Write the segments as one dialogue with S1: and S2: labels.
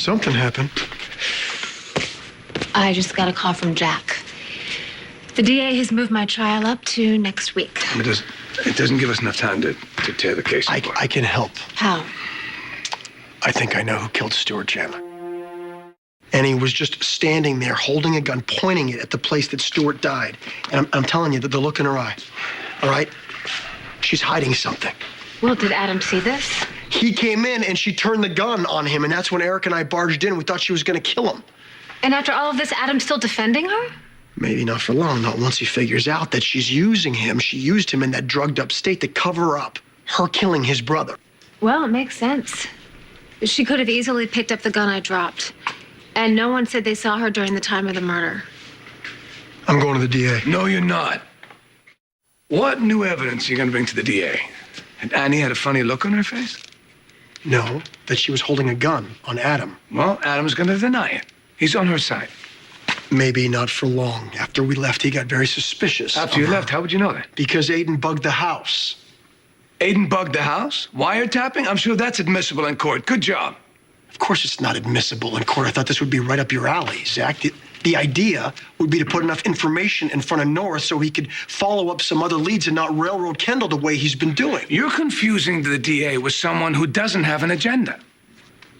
S1: Something happened.
S2: I just got a call from Jack. The DA has moved my trial up to next week.
S3: It doesn't give us enough time to tear the case apart.
S1: I can help.
S2: How?
S1: I think I know who killed Stuart Chandler. And he was just standing there holding a gun, pointing it at the place that Stuart died. And I'm telling you that the look in her eye, all right? She's hiding something.
S2: Well, did Adam see this?
S1: He came in and she turned the gun on him, and that's when Eric and I barged in. We thought she was going to kill him.
S2: And after all of this, Adam's still defending her?
S1: Maybe not for long, not once he figures out that she's using him. She used him in that drugged up state to cover up her killing his brother.
S2: Well, it makes sense. She could have easily picked up the gun I dropped. And no one said they saw her during the time of the murder.
S1: I'm going to the DA.
S3: No, you're not. What new evidence are you going to bring to the DA? And Annie had a funny look on her face?
S1: No, that she was holding a gun on Adam.
S3: Well, Adam's going to deny it. He's on her side.
S1: Maybe not for long. After we left, he got very suspicious.
S3: After you left, how would you know that?
S1: Because Aiden bugged the house.
S3: Aiden bugged the house? Wiretapping? I'm sure that's admissible in court. Good job.
S1: Of course it's not admissible in court. I thought this would be right up your alley, Zach. The idea would be to put enough information in front of North so he could follow up some other leads and not railroad Kendall the way he's been doing.
S3: You're confusing the DA with someone who doesn't have an agenda.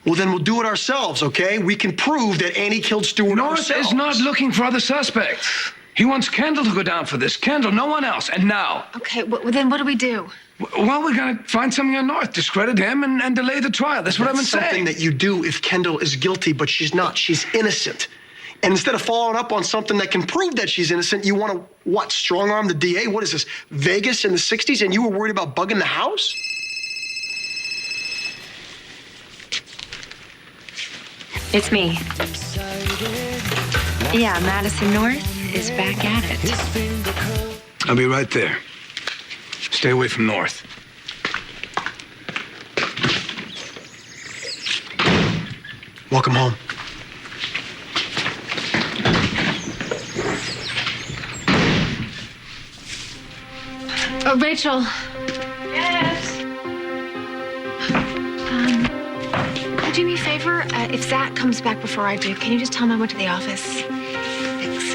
S1: Well, then we'll do it ourselves, okay? We can prove that Annie killed Stuart
S3: North
S1: ourselves.
S3: is not looking for other suspects. He wants Kendall to go down for this. Kendall, no one else. And now.
S2: Okay, well, then what do we do?
S3: Well, we're going to find something on North, discredit him, and delay the trial. That's what I've been saying.
S1: Something that you do if Kendall is guilty, but she's not. She's innocent. And instead of following up on something that can prove that she's innocent, you want to, what, strong-arm the DA? What is this, Vegas in the 60s, and you were worried about bugging the house?
S4: It's me. Yeah, Madison North is back at it.
S3: I'll be right there. Stay away from North.
S1: Welcome home.
S2: Rachel.
S4: Yes.
S2: Could you do me a favor? If Zach comes back before I do, can you just tell him I went to the office? Thanks.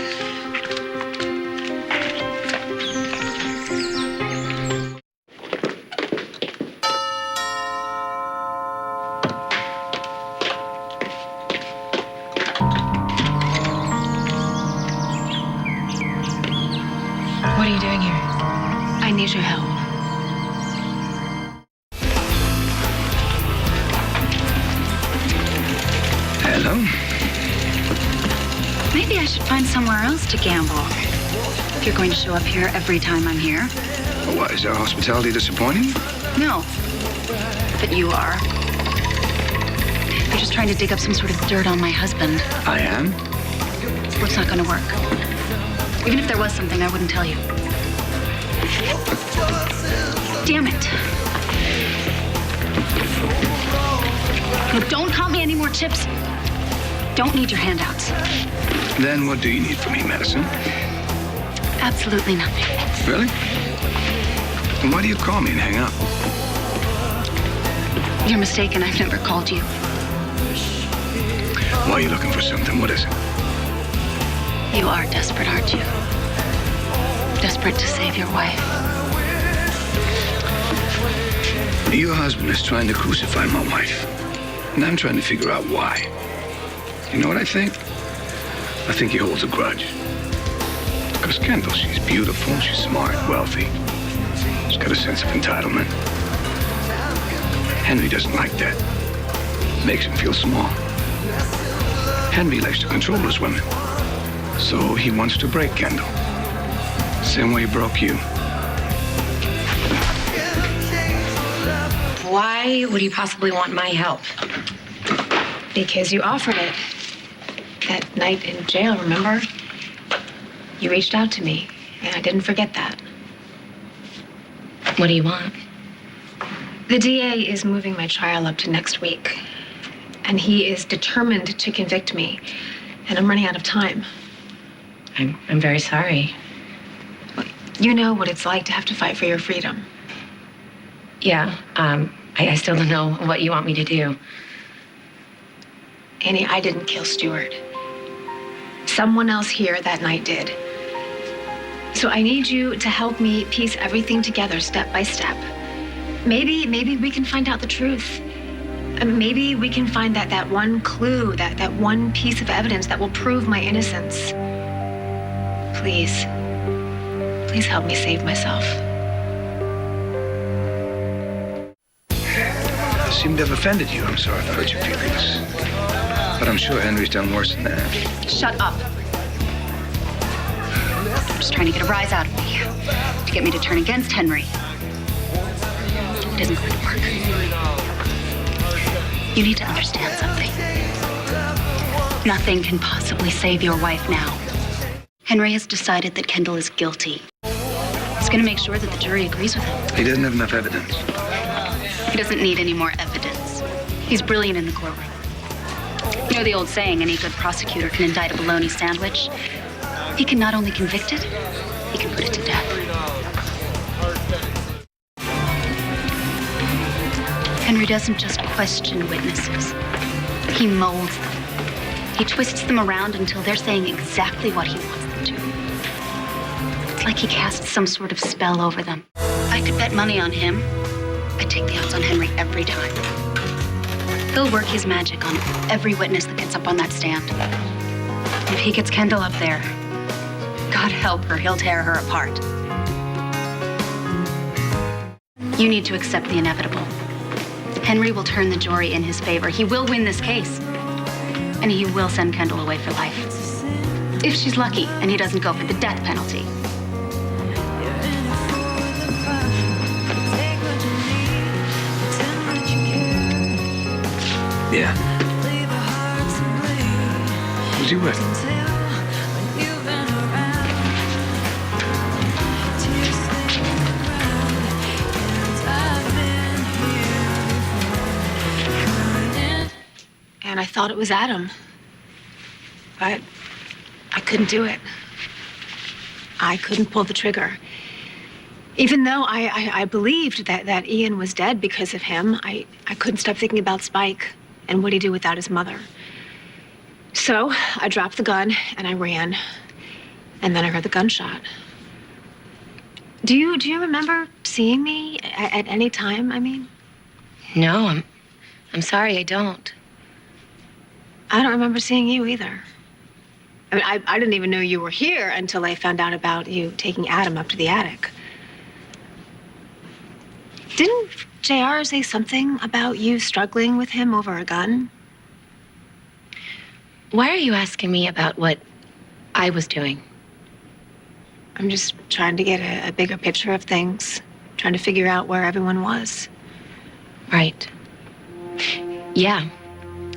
S2: What are you doing here? I need your help.
S3: Hello?
S4: Maybe I should find somewhere else to gamble. If you're going to show up here every time I'm here.
S3: What, is our hospitality disappointing?
S4: No. But you are. You're just trying to dig up some sort of dirt on my husband.
S3: I am?
S4: Well, it's not going to work. Even if there was something, I wouldn't tell you. Damn it. No, don't count me any more chips. Don't need your handouts.
S3: Then what do you need from me, Madison?
S4: Absolutely nothing.
S3: Really? Then why do you call me and hang up?
S4: You're mistaken. I've never called you.
S3: Why are you looking for something? What is it?
S4: You are desperate, aren't you? Desperate to save your wife.
S3: Your husband is trying to crucify my wife. And I'm trying to figure out why. You know what I think? I think he holds a grudge. Because Kendall, she's beautiful, she's smart, wealthy. She's got a sense of entitlement. Henry doesn't like that. Makes him feel small. Henry likes to control his women. So he wants to break Kendall. Same way he broke you.
S5: Why would you possibly want my help?
S2: Because you offered it. That night in jail, remember? You reached out to me, and I didn't forget that.
S5: What do you want?
S2: The DA is moving my trial up to next week, and he is determined to convict me, and I'm running out of time.
S5: I'm very sorry.
S2: You know what it's like to have to fight for your freedom.
S5: Yeah, I still don't know what you want me to do.
S2: Annie, I didn't kill Stuart. Someone else here that night did. So I need you to help me piece everything together step by step. Maybe we can find out the truth. Maybe we can find that one clue, that one piece of evidence that will prove my innocence. Please help me save myself.
S3: I seem to have offended you. I'm sorry if I hurt your feelings. But I'm sure Henry's done worse than that.
S4: Shut up. You're just trying to get a rise out of me. To get me to turn against Henry. It isn't going to work. You need to understand something. Nothing can possibly save your wife now. Henry has decided that Kendall is guilty. He's going to make sure that the jury agrees with him.
S3: He doesn't have enough evidence.
S4: He doesn't need any more evidence. He's brilliant in the courtroom. You know the old saying, any good prosecutor can indict a bologna sandwich. He can not only convict it, he can put it to death. Henry doesn't just question witnesses. He molds them. He twists them around until they're saying exactly what he wants them to. It's like he casts some sort of spell over them. I could bet money on him. I'd take the odds on Henry every time. He'll work his magic on every witness that gets up on that stand. If he gets Kendall up there, God help her, he'll tear her apart. You need to accept the inevitable. Henry will turn the jury in his favor. He will win this case. And he will send Kendall away for life. If she's lucky and he doesn't go for the death penalty.
S3: Yeah. Who's he with?
S2: And I thought it was Adam. But I couldn't do it. I couldn't pull the trigger. Even though I believed that Ian was dead because of him, I couldn't stop thinking about Spike and what he'd do without his mother. So I dropped the gun and I ran. And then I heard the gunshot. Do you remember seeing me at any time, I mean?
S5: No, I'm sorry, I don't.
S2: I don't remember seeing you either. I mean, I didn't even know you were here until I found out about you taking Adam up to the attic. Didn't JR say something about you struggling with him over a gun?
S5: Why are you asking me about what I was doing?
S2: I'm just trying to get a bigger picture of things, trying to figure out where everyone was.
S5: Right. Yeah,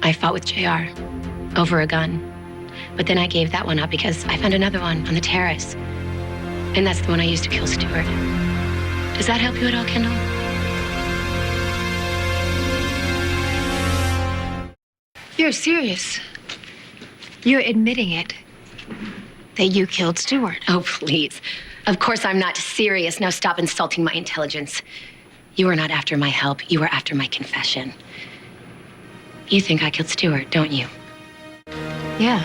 S5: I fought with JR over a gun. But then I gave that one up because I found another one on the terrace. And that's the one I used to kill Stuart. Does that help you at all, Kendall?
S2: You're serious. You're admitting it. That you killed Stuart.
S5: Oh, please. Of course I'm not serious. Now stop insulting my intelligence. You were not after my help. You were after my confession. You think I killed Stuart, don't you?
S2: Yeah.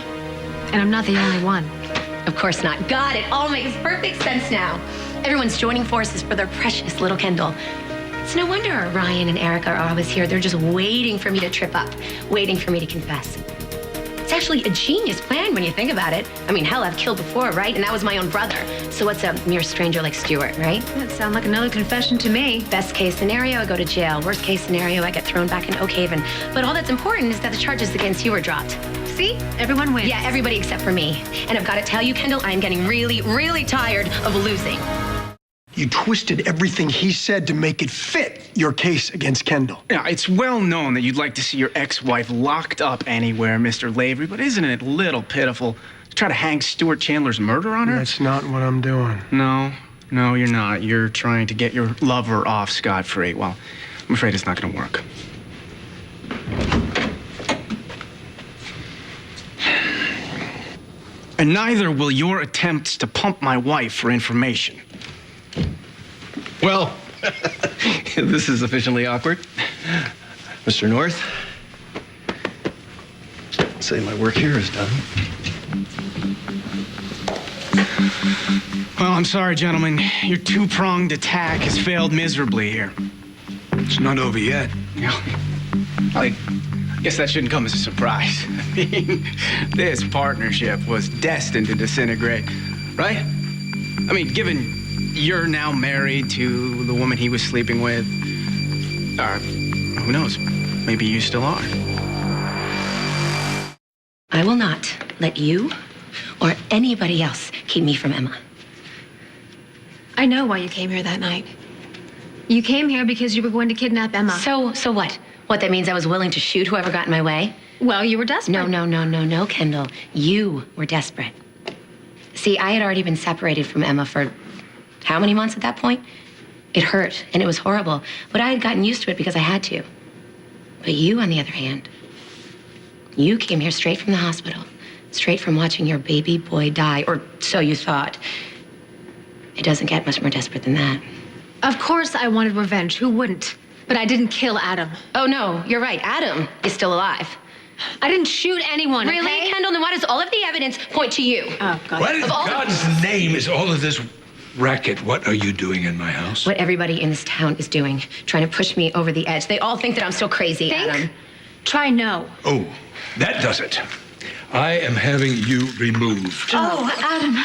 S2: And I'm not the only one.
S5: Of course not. God, it all makes perfect sense now. Everyone's joining forces for their precious little Kendall. It's no wonder Ryan and Erica are always here. They're just waiting for me to trip up, waiting for me to confess. It's actually a genius plan when you think about it. I mean, hell, I've killed before, right? And that was my own brother. So what's a mere stranger like Stuart, right?
S2: That sounds like another confession to me.
S5: Best case scenario, I go to jail. Worst case scenario, I get thrown back in Oak Haven. But all that's important is that the charges against you were dropped.
S2: See? Everyone wins.
S5: Yeah, everybody except for me. And I've got to tell you, Kendall, I'm getting really, really tired of losing.
S1: You twisted everything he said to make it fit your case against Kendall.
S6: Yeah, it's well known that you'd like to see your ex-wife locked up anywhere, Mr. Lavery, but isn't it a little pitiful to try to hang Stuart Chandler's murder on her?
S1: That's not what I'm doing.
S6: No, you're not. You're trying to get your lover off scot-free. Well, I'm afraid it's not going to work. And neither will your attempts to pump my wife for information.
S7: Well, this is sufficiently awkward. Mr. North? say my work here is done.
S6: Well, I'm sorry, gentlemen. Your two-pronged attack has failed miserably here.
S3: It's not over yet.
S6: Yeah. I guess that shouldn't come as a surprise. I mean, this partnership was destined to disintegrate, right? I mean, given you're now married to the woman he was sleeping with, who knows? Maybe you still are.
S5: I will not let you or anybody else keep me from Emma.
S2: I know why you came here that night. You came here because you were going to kidnap Emma.
S5: So what? What, that means I was willing to shoot whoever got in my way?
S2: Well, you were desperate.
S5: No, Kendall. You were desperate. See, I had already been separated from Emma for how many months at that point? It hurt, and it was horrible. But I had gotten used to it because I had to. But you, on the other hand, you came here straight from the hospital, straight from watching your baby boy die, or so you thought. It doesn't get much more desperate than that.
S2: Of course I wanted revenge. Who wouldn't? But I didn't kill Adam.
S5: Oh, no, you're right. Adam is still alive.
S2: I didn't shoot anyone,
S5: Really,
S2: okay?
S5: Kendall? Then why does all of the evidence point to you?
S2: Oh, God.
S8: What in
S5: Of all the-
S8: God's name is all of this racket? What are you doing in my house?
S5: What everybody in this town is doing, trying to push me over the edge. They all think that I'm still crazy,
S2: Think?
S5: Adam.
S2: Try no.
S8: Oh, that does it. I am having you removed.
S9: Oh, Adam.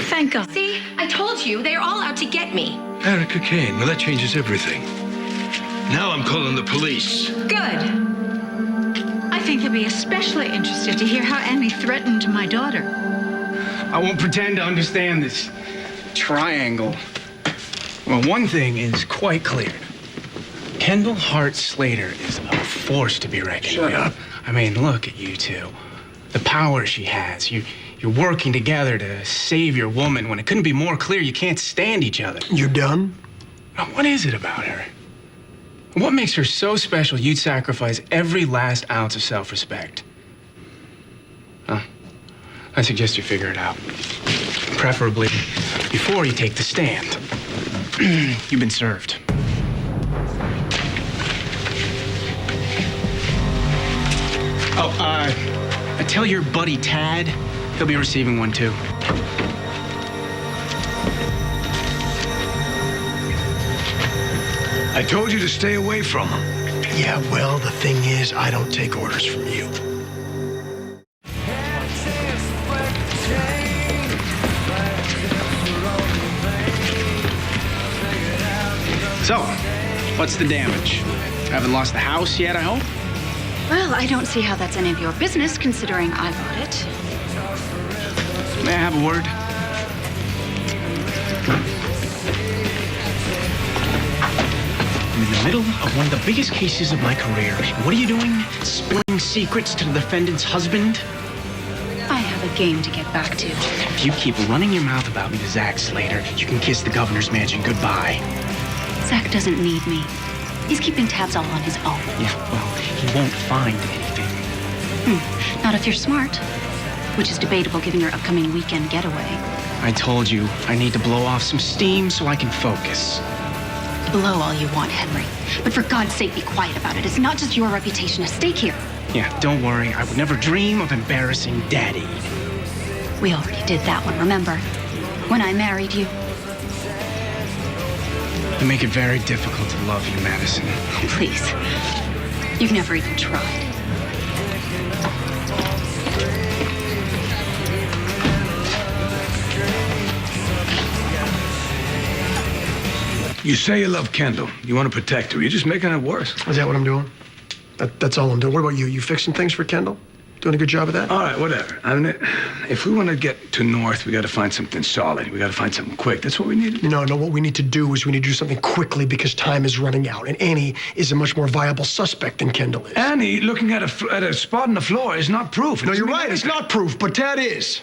S9: Thank God.
S5: See, I told you, they're all out to get me.
S8: Erica Kane. Well, that changes everything. Now I'm calling the police.
S9: Good. I think they'll be especially interested to hear how Annie threatened my daughter.
S6: I won't pretend to understand this triangle. Well, one thing is quite clear. Kendall Hart Slater is a force to be reckoned with.
S1: Shut up.
S6: I mean, look at you two. The power she has. You're working together to save your woman when it couldn't be more clear you can't stand each other.
S1: You done?
S6: Now, what is it about her? What makes her so special you'd sacrifice every last ounce of self-respect? Huh? I suggest you figure it out. Preferably before you take the stand. You've been served. Oh, I tell your buddy Tad, he'll be receiving one too.
S8: I told you to stay away from him.
S1: Yeah, well, the thing is, I don't take orders from you.
S6: So, what's the damage? Haven't lost the house yet, I hope?
S4: Well, I don't see how that's any of your business, considering I bought it.
S6: May I have a word? I'm in the middle of one of the biggest cases of my career. What are you doing? Spilling secrets to the defendant's husband?
S4: I have a game to get back to.
S6: If you keep running your mouth about me to Zach Slater, you can kiss the governor's mansion goodbye.
S4: Zach doesn't need me. He's keeping tabs all on his own.
S6: Yeah, well, he won't find anything.
S4: Not if you're smart, which is debatable given your upcoming weekend getaway.
S6: I told you, I need to blow off some steam so I can focus.
S4: Blow all you want, Henry. But for God's sake, be quiet about it. It's not just your reputation at stake here.
S6: Yeah, don't worry. I would never dream of embarrassing Daddy.
S4: We already did that one, remember? When I married you.
S6: You make it very difficult to love you, Madison.
S4: Please. You've never even tried.
S8: You say you love Kendall. You want to protect her. You're just making it worse.
S1: Is that what I'm doing? That's all I'm doing. What about you? You fixing things for Kendall? Doing a good job of that?
S8: All right, whatever. I mean, if we want to get to North, we got to find something solid. We got to find something quick. That's what we need.
S1: No, what we need to do is we need to do something quickly because time is running out. And Annie is a much more viable suspect than Kendall is.
S8: Annie looking at a spot on the floor is not proof.
S1: No,
S8: It
S1: you're
S8: doesn't mean
S1: right. It's
S8: anything.
S1: not proof, but Ted is.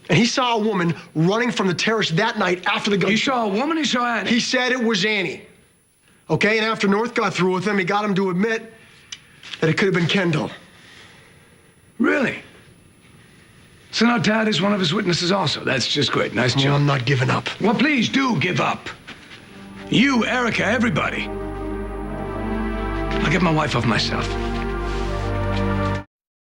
S1: And he saw a woman running from the terrace that night after the gun.
S8: He saw a woman, he saw Annie.
S1: He said it was Annie. Okay, and after North got through with him, he got him to admit that it could have been Kendall.
S8: Really? So now Tad is one of his witnesses also. That's just great. Nice
S1: Well,
S8: job.
S1: I'm not giving up.
S8: Well, please do give up. You, Erica, everybody. I'll get my wife off myself.